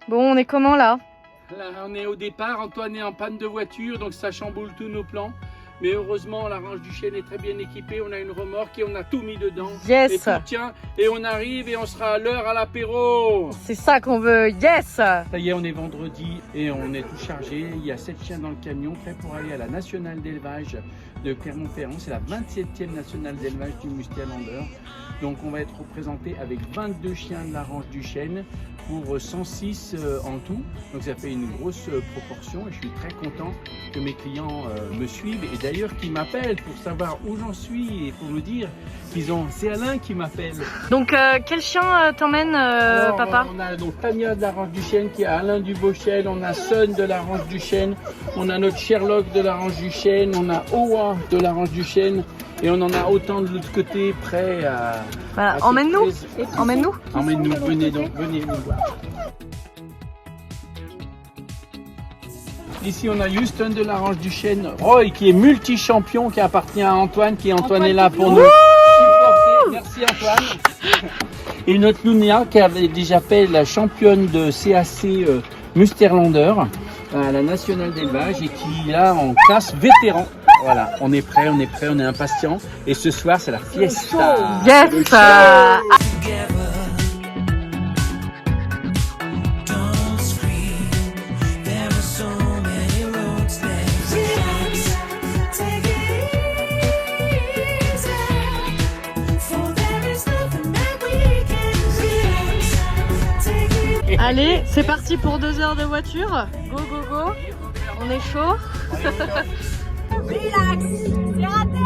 Bon, on est comment là? Là, on est au départ, Antoine est en panne de voiture, donc ça chamboule tous nos plans. Mais heureusement, la Range du Chêne est très bien équipée, on a une remorque et on a tout mis dedans. Yes. Et tout tient, et on arrive et on sera à l'heure à l'apéro. C'est ça qu'on veut, yes. Ça y est, on est vendredi et on est tout chargé. Il y a 7 chiens dans le camion, prêts pour aller à la nationale d'élevage de Clermont-Ferrand. C'est la 27e nationale d'élevage du Mustelander. Donc on va être représenté avec 22 chiens de la Range du Chêne pour 106 en tout. Donc ça fait une grosse proportion et je suis très content que mes clients me suivent et d'ailleurs qui m'appellent pour savoir où j'en suis et pour me dire qu'ils ont... C'est Alain qui m'appelle. Donc quel chien t'emmène papa? On a donc Tania de la Range du Chêne qui a Alain Dubauchel, on a Son de la Range du Chêne, on a notre Sherlock de la Range du Chêne, on a Owa de la Range du Chêne et on en a autant de l'autre côté prêts à... Bah, emmène-nous, emmène-nous. Emmène-nous, venez donc, venez nous voir. Ici, on a Houston de la Range du Chêne, Roy qui est multi-champion, qui appartient à Antoine, Antoine est là pour nous supporter. Merci Antoine. Et notre Lunia qui avait déjà fait la championne de CAC Mustelander à la nationale d'élevage et qui est là en classe vétéran. Voilà, on est prêt, on est impatient. Et ce soir, c'est la fiesta. Yes. Allez, c'est parti pour 2 heures de voiture. Go, go, go. On est chaud. Relax, c'est raté.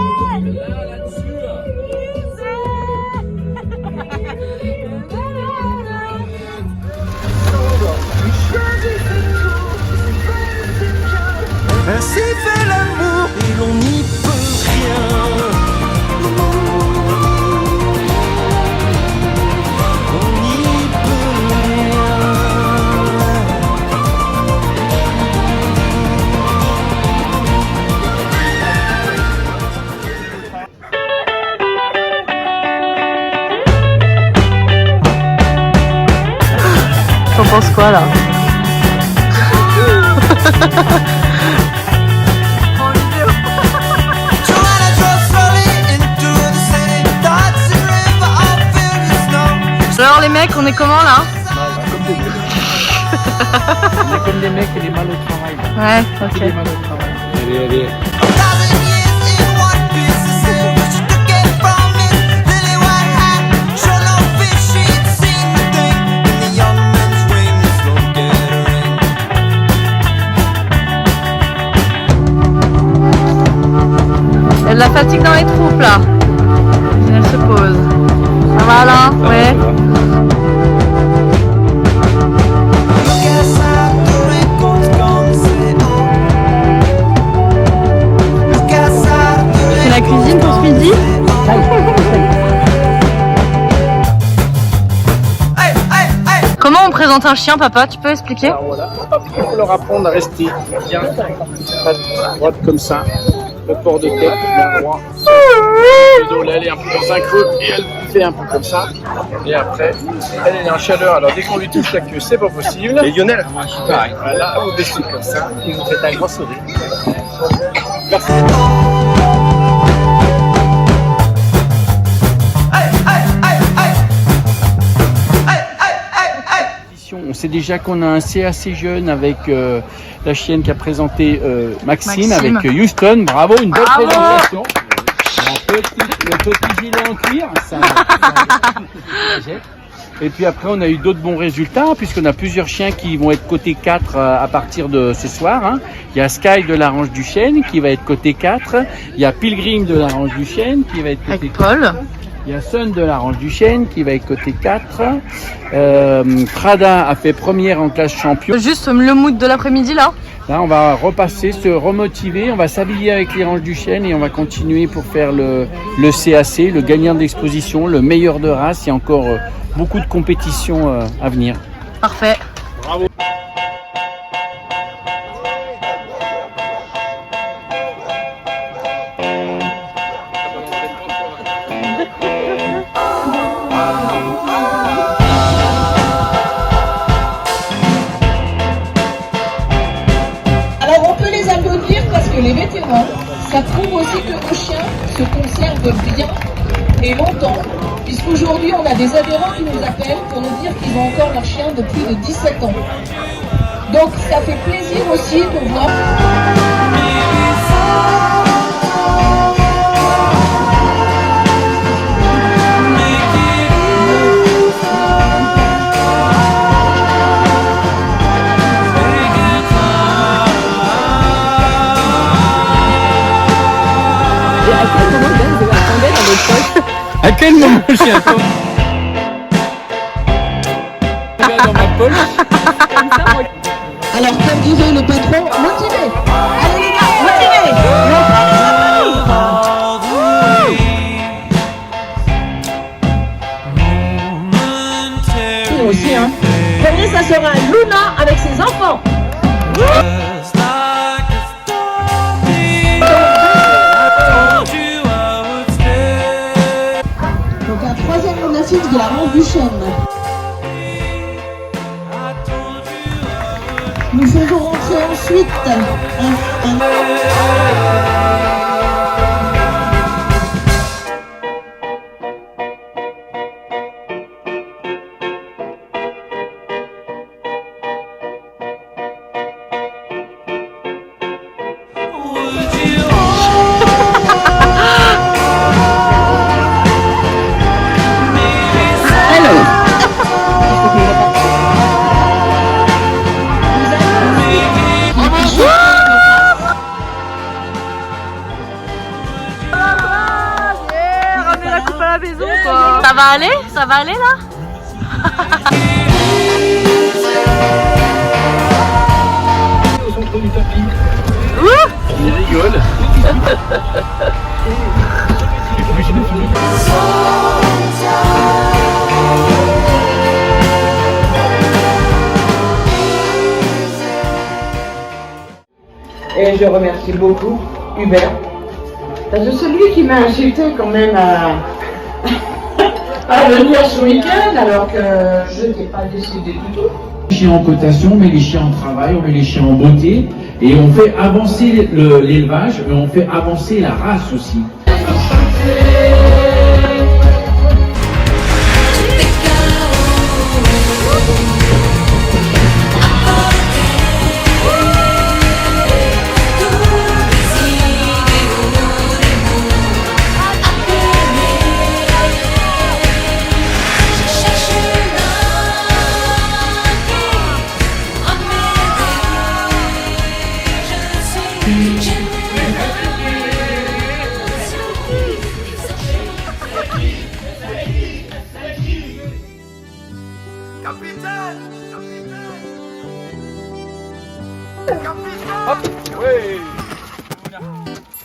Ainsi fait l'amour et l'on n'y peut rien. On n'y peut rien. T'en penses quoi là? Alors les mecs, on est comment là? On est comme des mecs et des mal au travail. Ouais, ok. Des mal au travail. Allez, allez. Il y a de la fatigue dans les troupes là. Elle se pose. Ça va là? Ouais. C'est la cuisine pour ce midi? Comment on présente un chien, papa? Tu peux expliquer? Alors voilà, il faut leur apprendre à rester bien droite comme ça. Le port de tête bien droit. Le dos, là, elle est un peu dans un creux et elle fait un peu comme ça. Et après, elle est en chaleur. Alors dès qu'on lui touche la queue, c'est pas possible. Et Lionel, pareil. Voilà, vous baissez comme ça et vous faites un grand sourire. Merci. On sait déjà qu'on a un CAC jeune avec la chienne qui a présenté Maxime avec Houston. Bravo, une belle présentation. Le petit gilet en cuir. Et puis après, on a eu d'autres bons résultats puisqu'on a plusieurs chiens qui vont être côté 4 à partir de ce soir. Hein. Il y a Sky de la Range du Chêne qui va être côté 4. Il y a Pilgrim de la Range du Chêne qui va être côté avec Paul. 4. Il y a Son de la Range du Chêne qui va être côté 4. Prada a fait première en classe champion. Juste le mood de l'après-midi là. Là, on va repasser, se remotiver, on va s'habiller avec les Ranges du Chêne et on va continuer pour faire le CAC, le gagnant d'exposition, le meilleur de race. Il y a encore beaucoup de compétitions à venir. Parfait. Bravo. puisqu'aujourd'hui on a des adhérents qui nous appellent pour nous dire qu'ils ont encore leur chien de plus de 17 ans. Donc ça fait plaisir aussi de voir. À quel moment j'ai attendu dans ma poche? Alors comme disait le patron, motivez. Allez les gars, motivez. Aussi, hein. Premier, ça sera Luna avec ses enfants. Donc un troisième gymnastique de la Mont Duchesne. Nous faisons rentrer ensuite Ramenez la coupe à la maison quoi. Ça va aller là? Au centre du tapis. Il rigole. Et je remercie beaucoup Hubert. C'est celui qui m'a incité quand même à venir ce week-end alors que je n'étais pas décidé du tout. Les chiens en cotation, on met les chiens en travail, on met les chiens en beauté et on fait avancer l'élevage et on fait avancer la race aussi.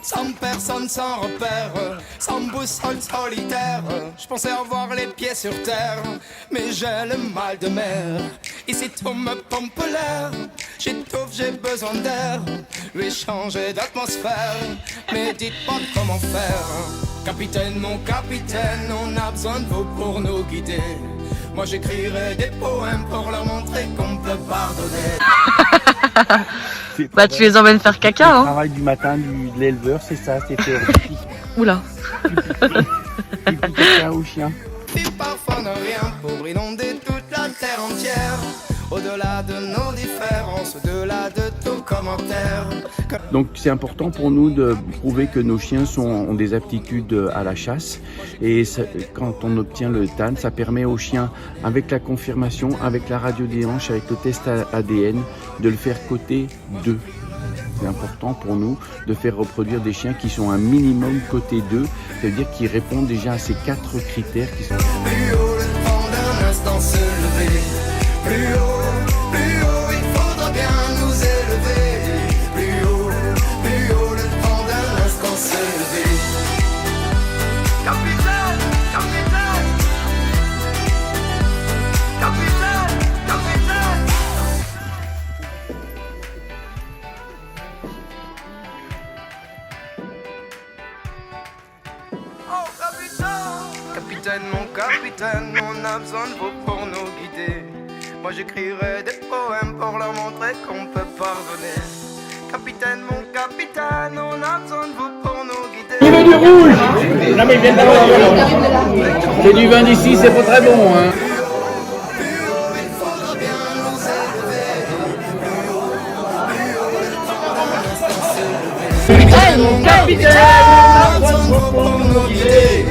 Sans personne, sans repère, sans boussole solitaire. Je pensais avoir les pieds sur terre, mais j'ai le mal de mer. Ici tout me pompe l'air, j'étouffe, j'ai besoin d'air. Lui changer d'atmosphère, mais dites pas comment faire. Capitaine, mon capitaine, on a besoin de vous pour nous guider. Moi j'écrirai des poèmes pour leur montrer qu'on peut pardonner. Bah tu les emmènes faire caca Le hein. travail du matin de l'éleveur, c'est ça, c'est faire Oula. pipi caca au chien. Et parfois ne rien pour inonder toute la terre entière. Au-delà de nos différences, au-delà de tout commentaire. Donc c'est important pour nous de prouver que nos chiens ont des aptitudes à la chasse et ça, quand on obtient le TAN, ça permet aux chiens, avec la confirmation, avec la radio des hanches, avec le test ADN, de le faire côté 2. C'est important pour nous de faire reproduire des chiens qui sont un minimum côté 2, c'est-à-dire qu'ils répondent déjà à ces 4 critères qui sont... Plus haut, le temps d'un instant se lever. Plus haut, il faudra bien nous élever. Plus haut, le temps d'un instant se lever. Capitaine, capitaine, capitaine, capitaine. Oh capitaine, capitaine, mon capitaine, on a besoin de vous pour nous guider. Moi j'écrirai des poèmes pour leur montrer qu'on peut pardonner. Capitaine, mon capitaine, on a besoin de vous pour nous guider. du rouge. Non mais ils viennent d'avoir. C'est du vin d'ici, c'est pas très bon. Hein. Capitaine, pour nous guider.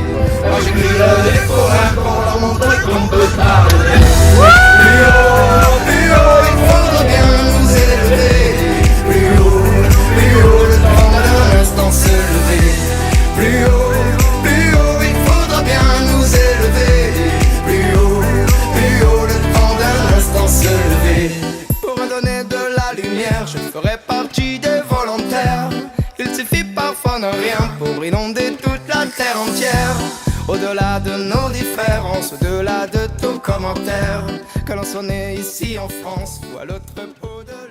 Moi j'ai cru les forains pour leur montrer qu'on peut parler. Plus haut, il faudra bien nous élever. Plus haut, le temps d'un instant se lever. Plus haut, il faudra bien nous élever. Plus haut, le temps d'un instant se lever. Pour me donner de la lumière, je ferai partie des volontaires. Il suffit parfois de rien pour inonder toute la terre entière. Au-delà de nos différences, au-delà de tous commentaires, que l'on soit né ici en France ou à l'autre bout de